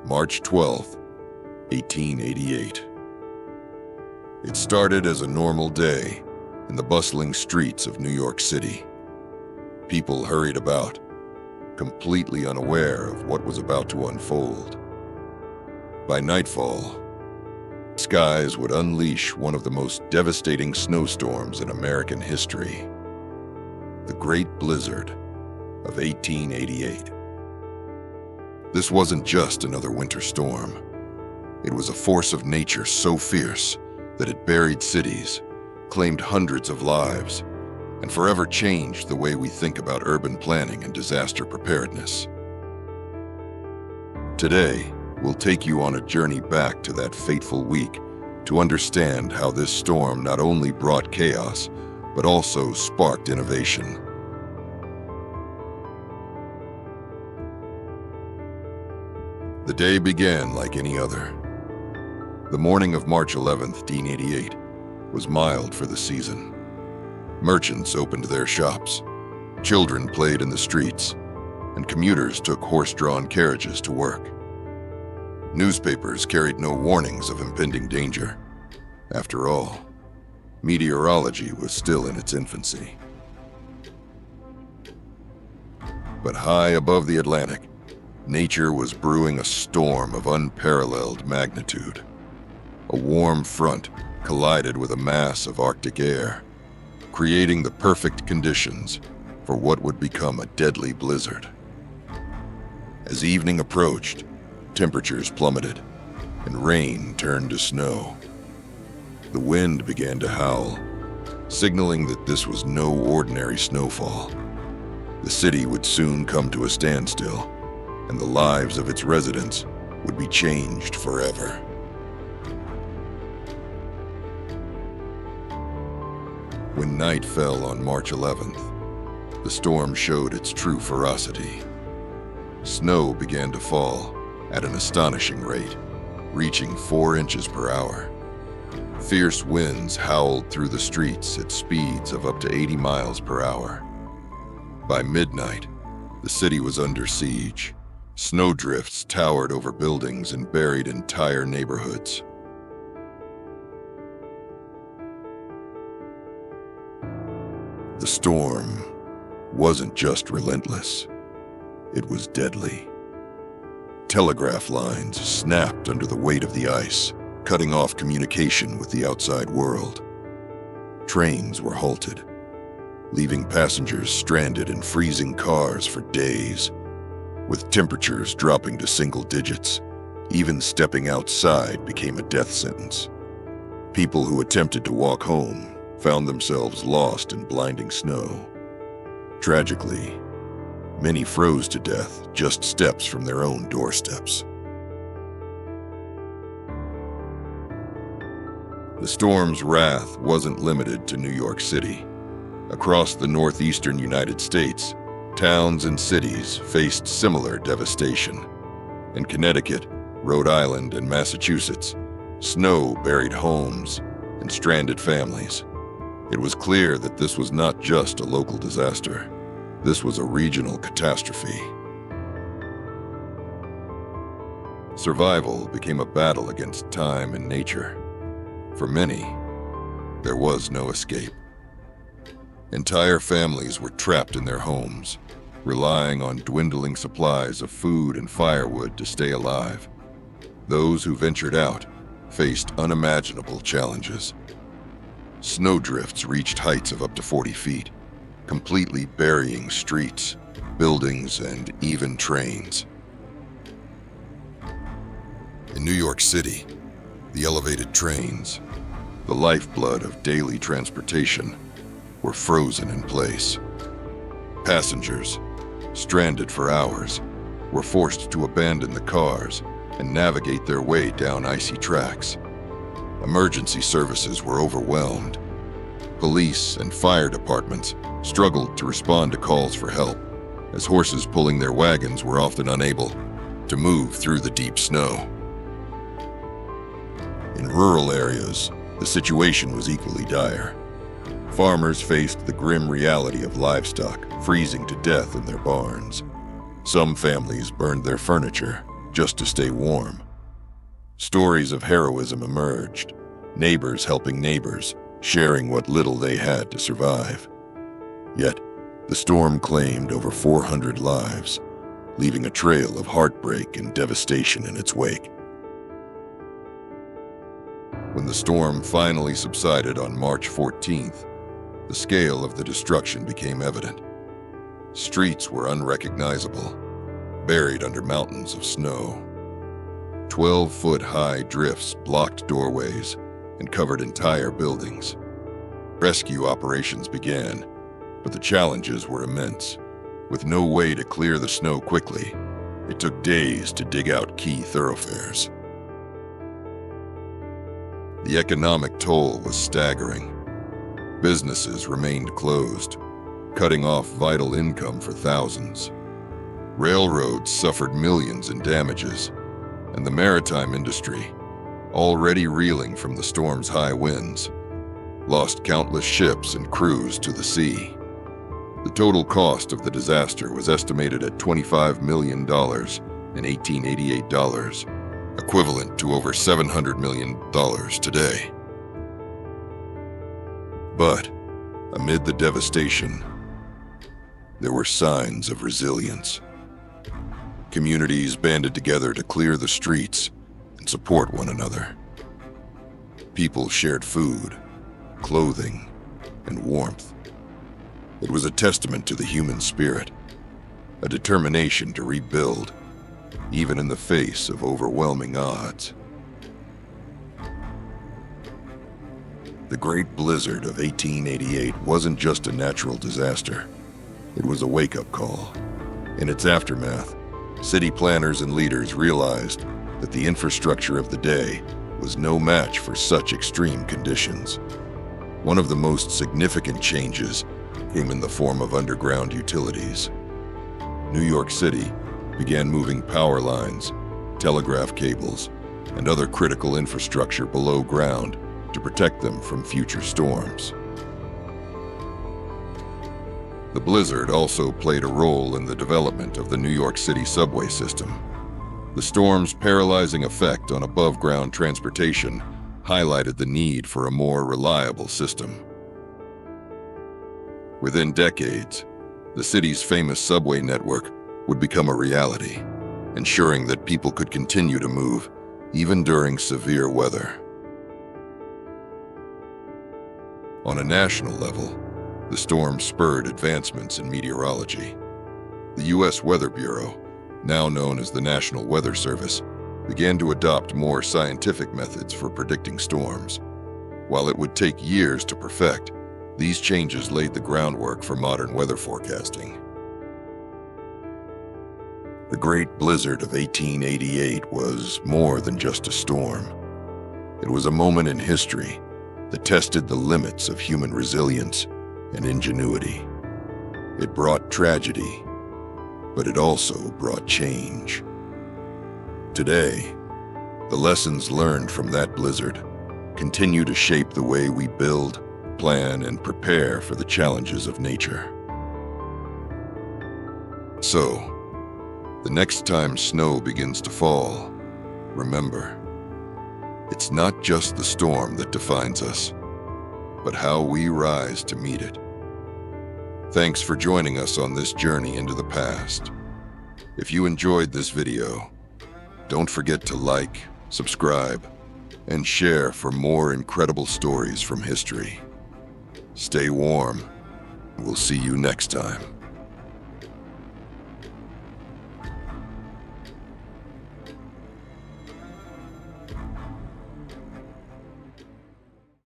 March 12th, 1888. It started as a normal day in the bustling streets of New York City. People hurried about, completely unaware of what was about to unfold. By nightfall, skies would unleash one of the most devastating snowstorms in American history, the Great Blizzard of 1888. This wasn't just another winter storm. It was a force of nature so fierce that it buried cities, claimed hundreds of lives, and forever changed the way we think about urban planning and disaster preparedness. Today, we'll take you on a journey back to that fateful week to understand how this storm not only brought chaos, but also sparked innovation. The day began like any other. The morning of March 11th, 1888, was mild for the season. Merchants opened their shops, children played in the streets, and commuters took horse-drawn carriages to work. Newspapers carried no warnings of impending danger. After all, meteorology was still in its infancy. But high above the Atlantic, nature was brewing a storm of unparalleled magnitude. A warm front collided with a mass of Arctic air, creating the perfect conditions for what would become a deadly blizzard. As evening approached, temperatures plummeted, and rain turned to snow. The wind began to howl, signaling that this was no ordinary snowfall. The city would soon come to a standstill, and the lives of its residents would be changed forever. When night fell on March 11th, the storm showed its true ferocity. Snow began to fall at an astonishing rate, reaching 4 inches per hour. Fierce winds howled through the streets at speeds of up to 80 miles per hour. By midnight, the city was under siege. Snowdrifts towered over buildings and buried entire neighborhoods. The storm wasn't just relentless, it was deadly. Telegraph lines snapped under the weight of the ice, cutting off communication with the outside world. Trains were halted, leaving passengers stranded in freezing cars for days. With temperatures dropping to single digits, even stepping outside became a death sentence. People who attempted to walk home found themselves lost in blinding snow. Tragically, many froze to death just steps from their own doorsteps. The storm's wrath wasn't limited to New York City. Across the northeastern United States, towns and cities faced similar devastation. In Connecticut, Rhode Island, and Massachusetts, snow buried homes and stranded families. It was clear that this was not just a local disaster. This was a regional catastrophe. Survival became a battle against time and nature. For many, there was no escape. Entire families were trapped in their homes, relying on dwindling supplies of food and firewood to stay alive. Those who ventured out faced unimaginable challenges. Snowdrifts reached heights of up to 40 feet, completely burying streets, buildings, and even trains. In New York City, the elevated trains, the lifeblood of daily transportation, were frozen in place. Passengers, stranded for hours, were forced to abandon the cars and navigate their way down icy tracks. Emergency services were overwhelmed. Police and fire departments struggled to respond to calls for help, as horses pulling their wagons were often unable to move through the deep snow. In rural areas, the situation was equally dire. Farmers faced the grim reality of livestock freezing to death in their barns. Some families burned their furniture just to stay warm. Stories of heroism emerged, neighbors helping neighbors, sharing what little they had to survive. Yet, the storm claimed over 400 lives, leaving a trail of heartbreak and devastation in its wake. When the storm finally subsided on March 14th, the scale of the destruction became evident. Streets were unrecognizable, buried under mountains of snow. 12-foot-high drifts blocked doorways and covered entire buildings. Rescue operations began, but the challenges were immense. With no way to clear the snow quickly, it took days to dig out key thoroughfares. The economic toll was staggering. Businesses remained closed, cutting off vital income for thousands. Railroads suffered millions in damages, and the maritime industry, already reeling from the storm's high winds, lost countless ships and crews to the sea. The total cost of the disaster was estimated at $25 million in 1888 dollars, equivalent to over $700 million today. But amid the devastation, there were signs of resilience. Communities banded together to clear the streets and support one another. People shared food, clothing, and warmth. It was a testament to the human spirit, a determination to rebuild, even in the face of overwhelming odds. The Great Blizzard of 1888 wasn't just a natural disaster. It was a wake-up call. In its aftermath, city planners and leaders realized that the infrastructure of the day was no match for such extreme conditions. One of the most significant changes came in the form of underground utilities. New York City began moving power lines, telegraph cables, and other critical infrastructure below ground to protect them from future storms. The blizzard also played a role in the development of the New York City subway system. The storm's paralyzing effect on above-ground transportation highlighted the need for a more reliable system. Within decades, the city's famous subway network would become a reality, ensuring that people could continue to move even during severe weather. On a national level, the storm spurred advancements in meteorology. The U.S. Weather Bureau, now known as the National Weather Service, began to adopt more scientific methods for predicting storms. While it would take years to perfect, these changes laid the groundwork for modern weather forecasting. The Great Blizzard of 1888 was more than just a storm. It was a moment in history that tested the limits of human resilience and ingenuity. It brought tragedy, but it also brought change. Today, the lessons learned from that blizzard continue to shape the way we build, plan, and prepare for the challenges of nature. So, the next time snow begins to fall, remember, it's not just the storm that defines us, but how we rise to meet it. Thanks for joining us on this journey into the past. If you enjoyed this video, don't forget to like, subscribe, and share for more incredible stories from history. Stay warm. We'll see you next time.